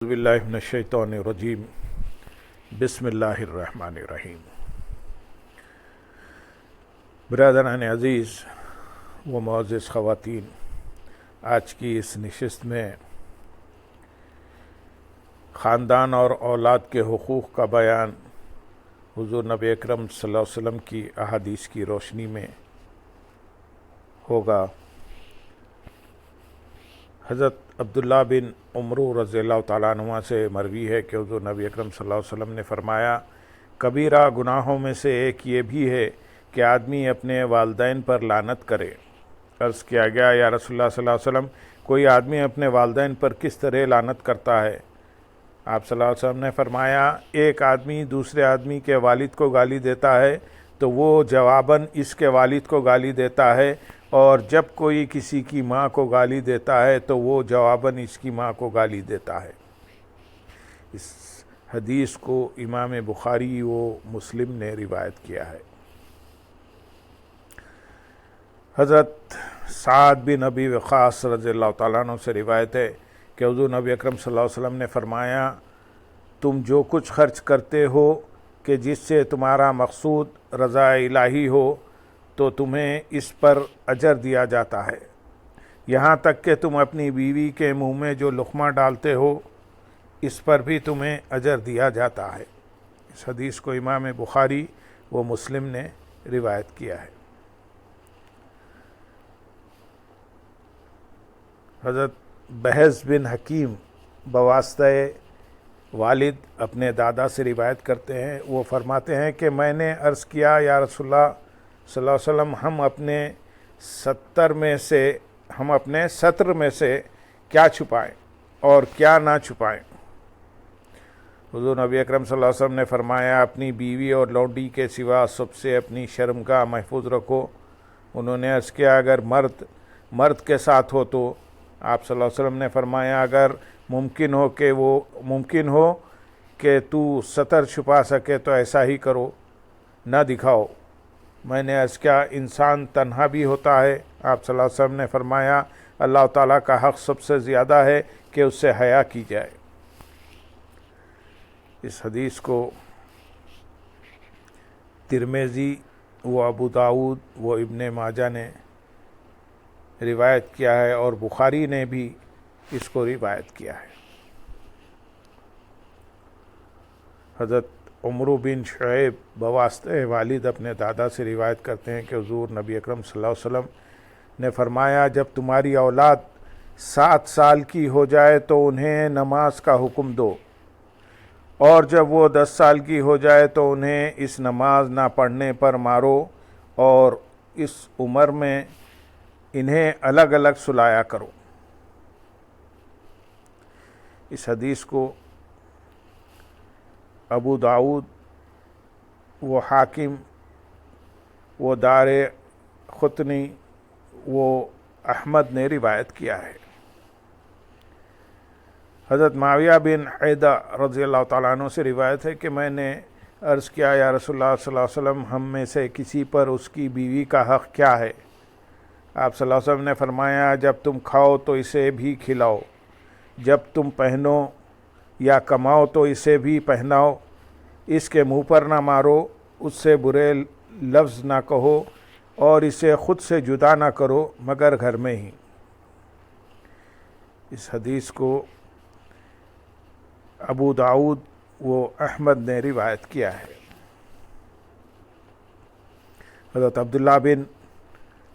اعوذ باللہ من الشیطان الرجیم بسم اللہ الرحمن الرحیم۔ برادران عزیز و معزز خواتین، آج کی اس نشست میں خاندان اور اولاد کے حقوق کا بیان حضور نبی اکرم صلی اللہ علیہ وسلم کی احادیث کی روشنی میں ہوگا۔ حضرت عبداللہ بن عمرو رضی اللہ تعالیٰ عنہ سے مروی ہے کہ حضور نبی اکرم صلی اللہ علیہ وسلم نے فرمایا، کبیرہ گناہوں میں سے ایک یہ بھی ہے کہ آدمی اپنے والدین پر لعنت کرے۔ عرض کیا گیا، یا رسول اللہ صلی اللہ علیہ وسلم، کوئی آدمی اپنے والدین پر کس طرح لعنت کرتا ہے؟ آپ صلی اللہ علیہ وسلم نے فرمایا، ایک آدمی دوسرے آدمی کے والد کو گالی دیتا ہے تو وہ جواباً اس کے والد کو گالی دیتا ہے، اور جب کوئی کسی کی ماں کو گالی دیتا ہے تو وہ جواباً اس کی ماں کو گالی دیتا ہے۔ اس حدیث کو امام بخاری و مسلم نے روایت کیا ہے۔ حضرت سعد بن ابی وقاص رضی اللہ تعالیٰ عنہ سے روایت ہے کہ حضور نبی اکرم صلی اللہ علیہ وسلم نے فرمایا، تم جو کچھ خرچ کرتے ہو کہ جس سے تمہارا مقصود رضا الہی ہو تو تمہیں اس پر اجر دیا جاتا ہے، یہاں تک کہ تم اپنی بیوی کے منہ میں جو لقمہ ڈالتے ہو اس پر بھی تمہیں اجر دیا جاتا ہے۔ اس حدیث کو امام بخاری و مسلم نے روایت کیا ہے۔ حضرت بحث بن حکیم بواسطہ والد اپنے دادا سے روایت کرتے ہیں، وہ فرماتے ہیں کہ میں نے عرض کیا، یا رسول اللہ صلی اللہ علیہ وسلم، ہم اپنے ستر میں سے کیا چھپائیں اور کیا نہ چھپائیں؟ حضور نبی اکرم صلی اللہ علیہ وسلم نے فرمایا، اپنی بیوی اور لونڈی کے سوا سب سے اپنی شرمگاہ محفوظ رکھو۔ انہوں نے عرض کیا، اگر مرد کے ساتھ ہو تو؟ آپ صلی اللہ علیہ وسلم نے فرمایا، اگر ممکن ہو کہ تو ستر چھپا سکے تو ایسا ہی کرو، نہ دکھاؤ۔ میں نے عرض کیا، انسان تنہا بھی ہوتا ہے؟ آپ صلی اللہ علیہ وسلم نے فرمایا، اللہ تعالیٰ کا حق سب سے زیادہ ہے کہ اس سے حیا کی جائے۔ اس حدیث کو ترمذی و ابو داؤد و ابن ماجہ نے روایت کیا ہے، اور بخاری نے بھی اس کو روایت کیا ہے۔ حضرت عمرو بن شعیب بواسطہ والد اپنے دادا سے روایت کرتے ہیں کہ حضور نبی اکرم صلی اللہ علیہ وسلم نے فرمایا، جب تمہاری اولاد 7 سال کی ہو جائے تو انہیں نماز کا حکم دو، اور جب وہ 10 سال کی ہو جائے تو انہیں اس نماز نہ پڑھنے پر مارو، اور اس عمر میں انہیں الگ الگ سلایا کرو۔ اس حدیث کو ابو داؤد و حاکم و دار قطنی و احمد نے روایت کیا ہے۔ حضرت معاویہ بن حیدہ رضی اللہ تعالیٰ عنہ سے روایت ہے کہ میں نے عرض کیا، یا رسول اللہ صلی اللہ علیہ وسلم، ہم میں سے کسی پر اس کی بیوی کا حق کیا ہے؟ آپ صلی اللہ علیہ وسلم نے فرمایا، جب تم کھاؤ تو اسے بھی کھلاؤ، جب تم پہنو یا کماؤ تو اسے بھی پہناؤ، اس کے منہ پر نہ مارو، اس سے برے لفظ نہ کہو، اور اسے خود سے جدا نہ کرو مگر گھر میں ہی۔ اس حدیث کو ابو داؤد و احمد نے روایت کیا ہے۔ حضرت عبداللہ بن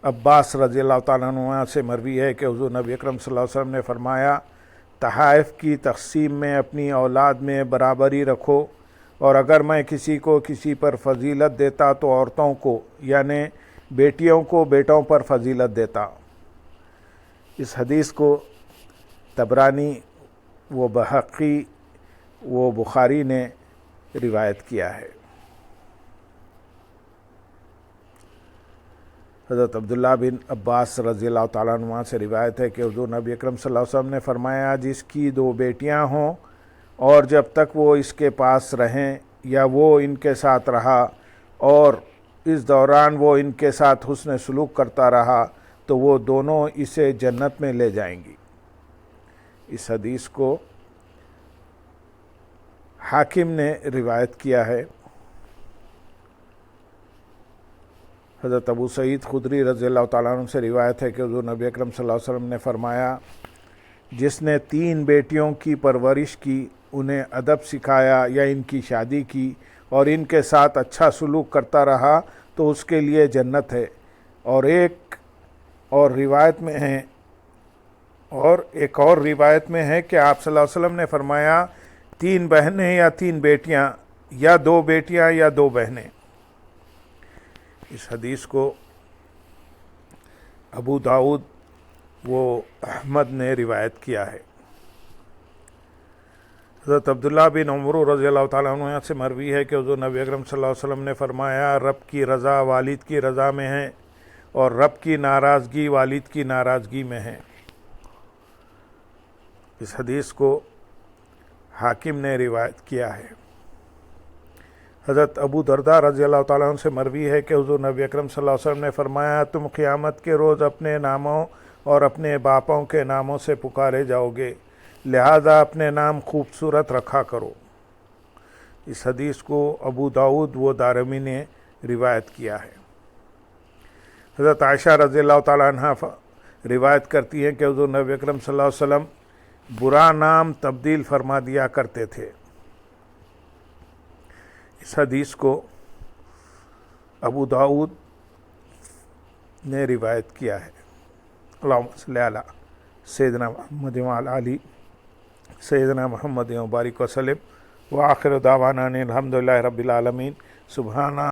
عباس رضی اللہ تعالیٰ عنہ سے مروی ہے کہ حضور نبی اکرم صلی اللہ علیہ وسلم نے فرمایا، تحائف کی تقسیم میں اپنی اولاد میں برابری رکھو، اور اگر میں کسی کو کسی پر فضیلت دیتا تو عورتوں کو، یعنی بیٹیوں کو بیٹوں پر فضیلت دیتا۔ اس حدیث کو طبرانی و بہقی و بخاری نے روایت کیا ہے۔ حضرت عبداللہ بن عباس رضی اللہ تعالیٰ عنہ سے روایت ہے کہ حضور نبی اکرم صلی اللہ علیہ وسلم نے فرمایا، جس کی 2 بیٹیاں ہوں اور جب تک وہ اس کے پاس رہیں یا وہ ان کے ساتھ رہا اور اس دوران وہ ان کے ساتھ حسن سلوک کرتا رہا تو وہ دونوں اسے جنت میں لے جائیں گی۔ اس حدیث کو حاکم نے روایت کیا ہے، حضرت ابو سعید خدری رضی اللہ تعالیٰ عنہ سے روایت ہے کہ حضور نبی اکرم صلی اللہ علیہ وسلم نے فرمایا، جس نے 3 بیٹیوں کی پرورش کی، انہیں ادب سکھایا یا ان کی شادی کی اور ان کے ساتھ اچھا سلوک کرتا رہا تو اس کے لیے جنت ہے۔ اور ایک اور روایت میں ہے کہ آپ صلی اللہ علیہ وسلم نے فرمایا 3 بہنیں یا 3 بیٹیاں یا 2 بیٹیاں یا 2 بہنیں۔ اس حدیث کو ابو داؤد و احمد نے روایت کیا ہے۔ حضرت عبداللہ بن عمر رضی اللہ تعالیٰ عنہ سے مروی ہے کہ حضور نبی اکرم صلی اللہ علیہ وسلم نے فرمایا، رب کی رضا والد کی رضا میں ہے اور رب کی ناراضگی والد کی ناراضگی میں ہے۔ اس حدیث کو حاکم نے روایت کیا ہے۔ حضرت ابو درداء رضی اللہ تعالیٰ عنہ سے مروی ہے کہ حضور نبی اکرم صلی اللہ علیہ وسلم نے فرمایا، تم قیامت کے روز اپنے ناموں اور اپنے باپوں کے ناموں سے پکارے جاؤ گے، لہذا اپنے نام خوبصورت رکھا کرو۔ اس حدیث کو ابو داؤد و دارمی نے روایت کیا ہے۔ حضرت عائشہ رضی اللہ تعالیٰ عنہ روایت کرتی ہیں کہ حضور نبی اکرم صلی اللہ علیہ وسلم برا نام تبدیل فرما دیا کرتے تھے۔ اس حدیث کو ابو داؤد نے روایت کیا ہے۔ اللہم صلی علی سیدنا محمد وعلی آلہ سیدنا محمد وبارک وسلم وآخر دعوانا ان الحمدللہ رب العالمین۔ سبحانہ